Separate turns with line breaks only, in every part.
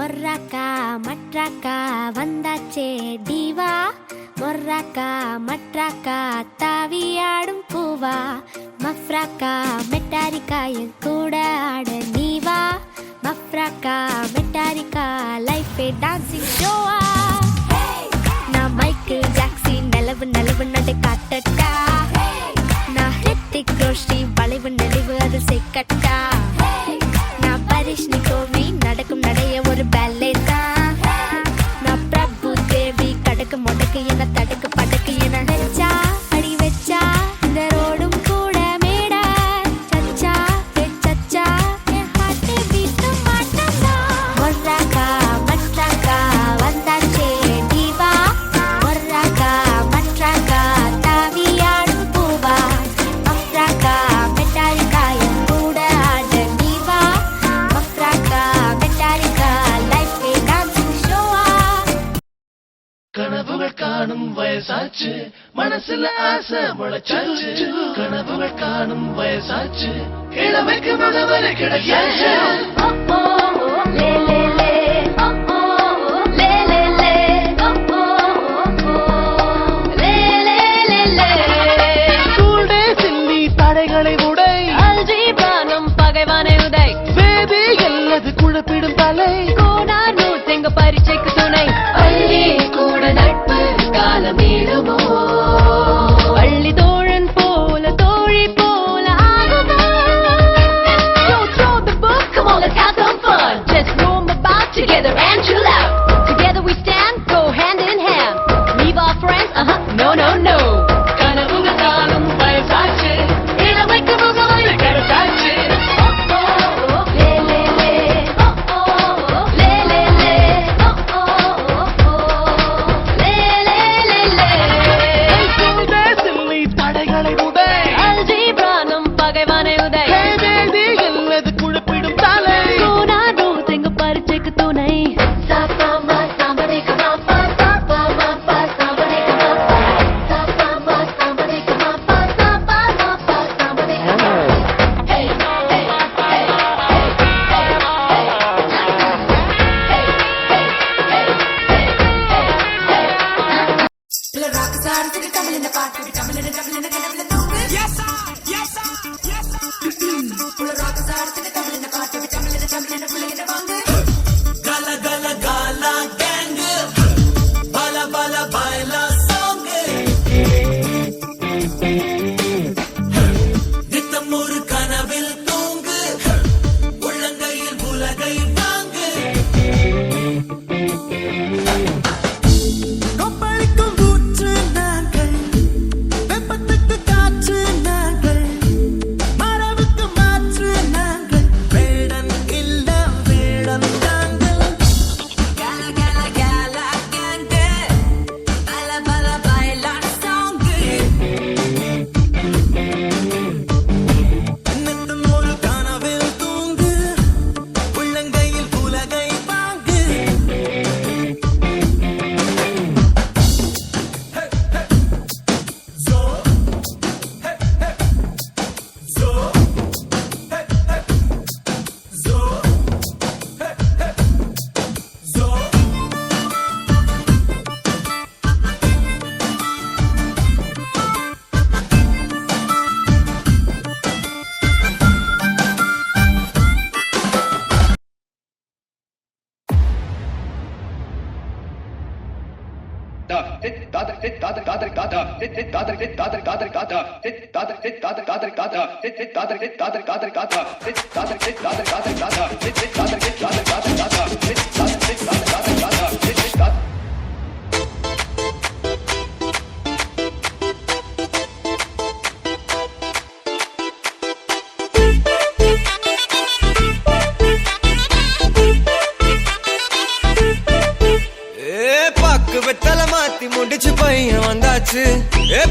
மொர்ராக்கா மட்ராக்கா வந்தாச்சே டிவா, மொர்ராக்கா மட்ராக்கா தாவியாடும் பூவா, மஃப்ராக்கா மெட்டாரிக்கா என் கூட ஆட நீவா, மஃப்ராக்கா மெட்டாரிக்கா லைஃபே டான்சிங் ஷோவா. நான் மைக்கேல் ஜாக்சன் நிலவு நிலவு நடு காட்டட்டா, நான் ஹித்திக் ரோஷி வளைவு நெளிவு அது செக்கட்டா, நான் பரிஷ்னி கோவி நடக்கும் நடைய ஒரு பேலே தான், நான் பிரபு தேவி கடக்கு முடக்கு என தடுக்கு படக்கு என வச்சா அடி வச்சா இந்த ரோடும் கூட மேடா சச்சா சச்சா என் ஹார்ட் பீட் மாட்டா. மொர்ராக்கா மட்ராக்கா வந்தாச்சே டிவா, மொர்ராக்கா மட்ராக்கா தாவியாடும் பூவா, மஃப்ராக்கா மெட்டாரிக்கா என் கூட ஆட நீவா, மஃப்ராக்கா மெட்டாரிக்கா லைஃபே டான்சிங் ஷோவா.
கனவுகள் காணும் வயசாச்சு, மனசுல ஆசை முளைச்சாச்சு, கனவுகள் காணும் வயசாச்சு, இளமைக்கு முகவரை கிடைக்காச்சு. தடைகளை உடை
அல்ஜீப்ரானும் பகைவானை உதை
வேதி எல்லது குழப்பிடும் தலை
கோனானு செங்க பரீட்சைக்கு துணை அள்ளி கூட நட்பு காலமேடுமோ அள்ளி தோழன் போல தோழி போல ஆகுமோ. Don't throw the book, come on let's have some fun, just roam about together and chill out. Together we stand, go hand in hand, leave our friends, no no no.
கனவுகள் காணும் வயசாச்சு, இளமைக்கு முகவரை கிடைச்சாச்சு. தடைகளை உடை
அல்ஜீப்ரானும் பகைவானை உதை
வேதி எல்லது குழப்பிடும் தலை
கோனானு செங்க பரீட்சைக்கு துணை
வெத்தலை மாத்தி முடிச்சு பையன் வந்தாச்சு,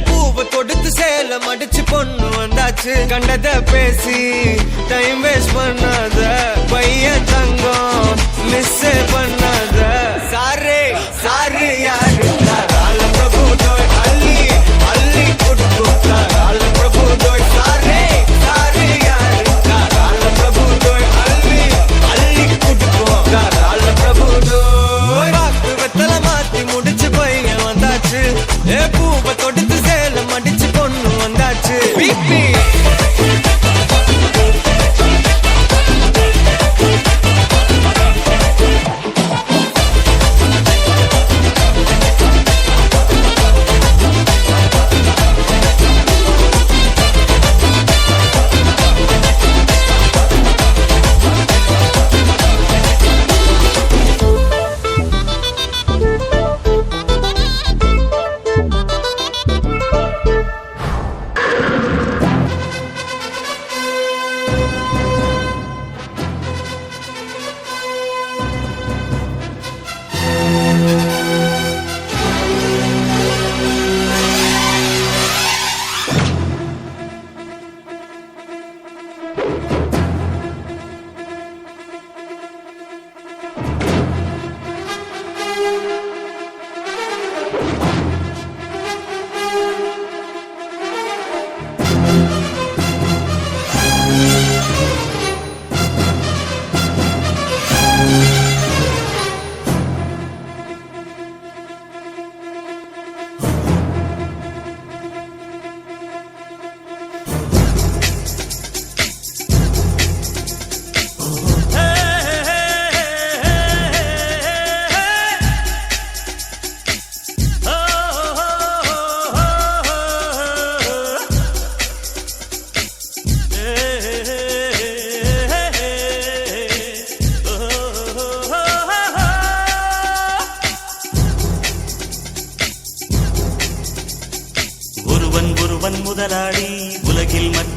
பூவை தொடுத்து சேல மடிச்சு பொண்ணு வந்தாச்சு. கண்டத பேசி டைம் வேஸ்ட் பண்ணாத பையன் தங்கம் மிஸ் பண்ணாத. சாரே சாரு யாரு கால பிரபு தோய் அள்ளி அள்ளி குட்டு கால பிரபு தோய் சாரே சாரு யாரு கால பிரபு தோய் அள்ளி அள்ளி குட்டு கால பிரபு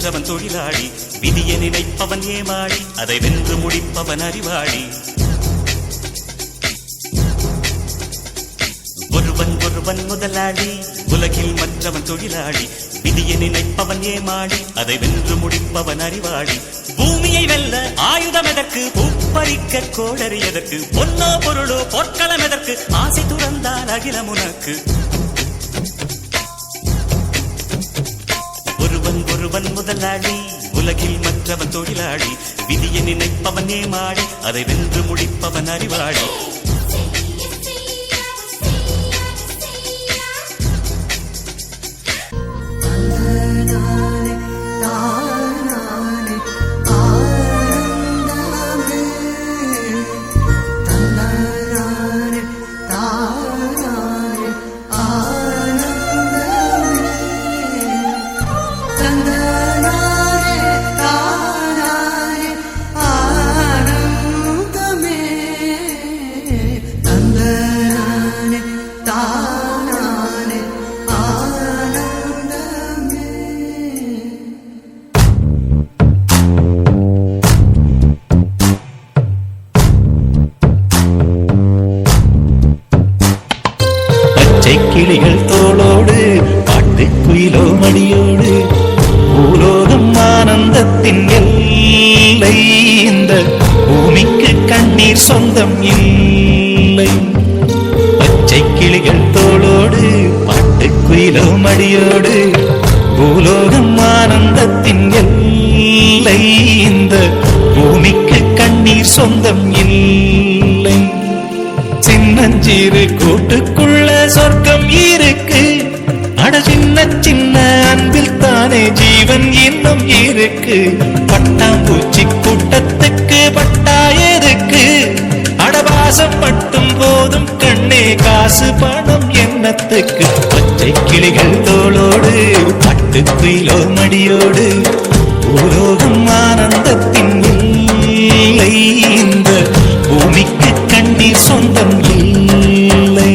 மற்றவன் தொழிலாளி விதியை நினைப்பவன் ஏமாளி அதை வென்று முடிப்பவன் அறிவாளி ஒருவன் முதலாளி உலகில் மற்றவன் தொழிலாளி விதியை நினைப்பவன் ஏமாளி அதை வென்று முடிப்பவன் அறிவாளி பூமியை வெல்ல ஆயுதம் எதற்கு பூப்பறிக்க கோடரி எதற்கு பொன்னோ பொருளோ பொற்களம் எதற்கு ஆசை துறந்தால் அகிலம் உனக்கு ஒருவன் முதலாளி உலகில் மற்றவன் தொழிலாளி விதியை நினைப்பவன் ஏமாளி அதை வென்று முடிப்பவன் அறிவாளி கிளிகள் தோளோடு பாட்டு குயிலோ மடியோடு பூலோகம் ஆனந்தத்தின் எல்லை இந்த பூமிக்கு கண்ணீர் சொந்தம் இல்லை பச்சை கிளிகள் தோளோடு பாட்டு குயிலோ மடியோடு பூலோகம் ஆனந்தத்தின் எல்லை இந்த பூமிக்கு கண்ணீர் சொந்தம் இல்லை சின்னஞ்சீரு கூட்டுக்குள்ள சொர்க்கம் இருக்கு அட சின்ன அன்பில் தானே ஜீவன் இன்னும் இருக்கு பட்டாம்பூச்சி கூட்டத்துக்கு பட்டா எதுக்கு அடவாசம் மட்டும் போதும் கண்ணே காசு பணம் எண்ணத்துக்கு பச்சை கிளிகள் தோளோடு பட்டு குயிலோ மடியோடு பூலோகம் ஆனந்தத்தின் இல்லை இந்த பூமிக்கு கண்ணீர் சொந்தம் இல்லை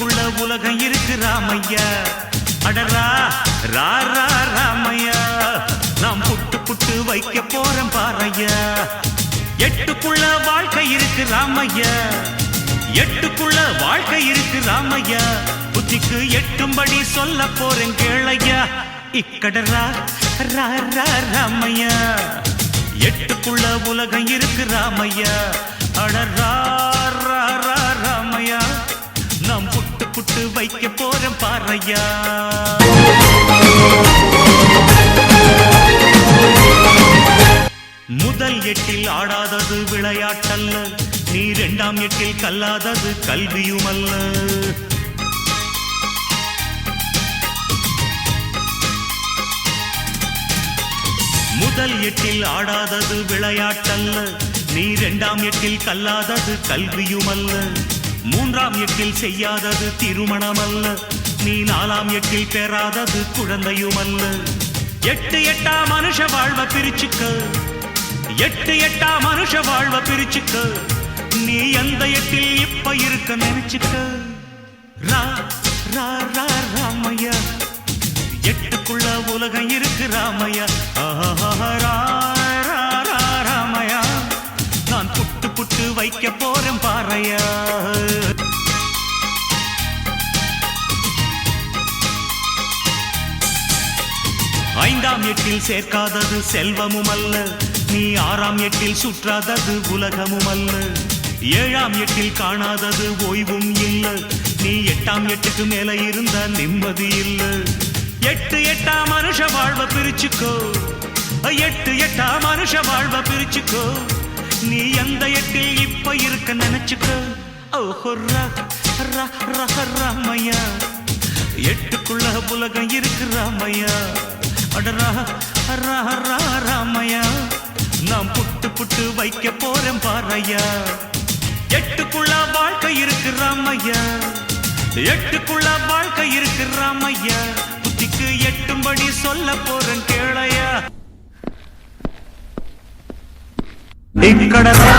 எட்டுக்குள்ள உலகம் இருக்கு ராமையா அடரா ரா ரா ராமையா நாம் புட்டு புட்டு வைக்க போறோம் பாரையா எட்டுக்குள்ள வாழ்க்கை இருக்கு ராமையா எட்டுக்குள்ள வாழ்க்கை இருக்கு ராமையா புத்திக்கு எட்டும்படி சொல்ல போறேன் கேளையா இக்கடரா ரா ரா ராமையா எட்டுக்குள்ள உலகம் இருக்கு ராமையா அடரா ரா ரா ராமையா நாம் புட்டு புட்டு வைக்க போறோம் பாரையா முதல் எட்டில் ஆடாதது விளையாட்டல்ல நீ இரண்டாம் எட்டில் கல்லாதது கல்வியுமல்ல முதல் எட்டில் ஆடாதது விளையாட்டல்ல நீ இரண்டாம் எட்டில் கல்லாதது கல்வியுமல்ல மூன்றாம் எட்டில் செய்யாதது திருமணமல்ல நீ நாலாம் எட்டில் பெறாதது குழந்தையுமல்ல எட்டு எட்டா மனுஷ வாழ்வ பிரிச்சுக்க எட்டு எட்டா மனுஷ வாழ்வ பிரிச்சுக்க நீ எந்த எட்டில் இப்ப இருக்க நினைச்சுக்க ரா ரா ரா ராமையா எட்டுக்குள்ள உலகம் இருக்கு ராமையா ரா ரா ரா ராமையா நான் புட்டு புட்டு வைக்க போறேன் பாரையா ஐந்தாம் எட்டில் சேர்க்காதது செல்வமும் அல்ல நீ ஆறாம் எட்டில் சுற்றாதது உலகமும் அல்ல ஏழாம் எட்டில் காணாதது ஓய்வும் இல்ல நீ எட்டாம் எட்டுக்கு மேல இருந்த நிம்மதி இல்ல எட்டு எட்டா மனுஷ வாழ்வ பிரிச்சுக்கோ எட்டு எட்டா மனுஷ வாழ்வ பிரிச்சுக்கோ நீ எந்த எட்டில் இப்ப இருக்க நினைச்சுக்கோ ஓஹோ ரா ரா ரா ராமையா எட்டுக்குள்ள உலகம் இருக்கு ராமையா அடரா ரா ரா ராமையா நாம் புட்டு புட்டு வைக்க போறேன் பாரையா எட்டுக்குள்ள வாழ்க்கை இருக்கு ராமையா எட்டுக்குள்ள வாழ்க்கை இருக்கு ராமையா புத்திக்கு எட்டும்படி சொல்ல போறேன் கேளையா இக்கடரா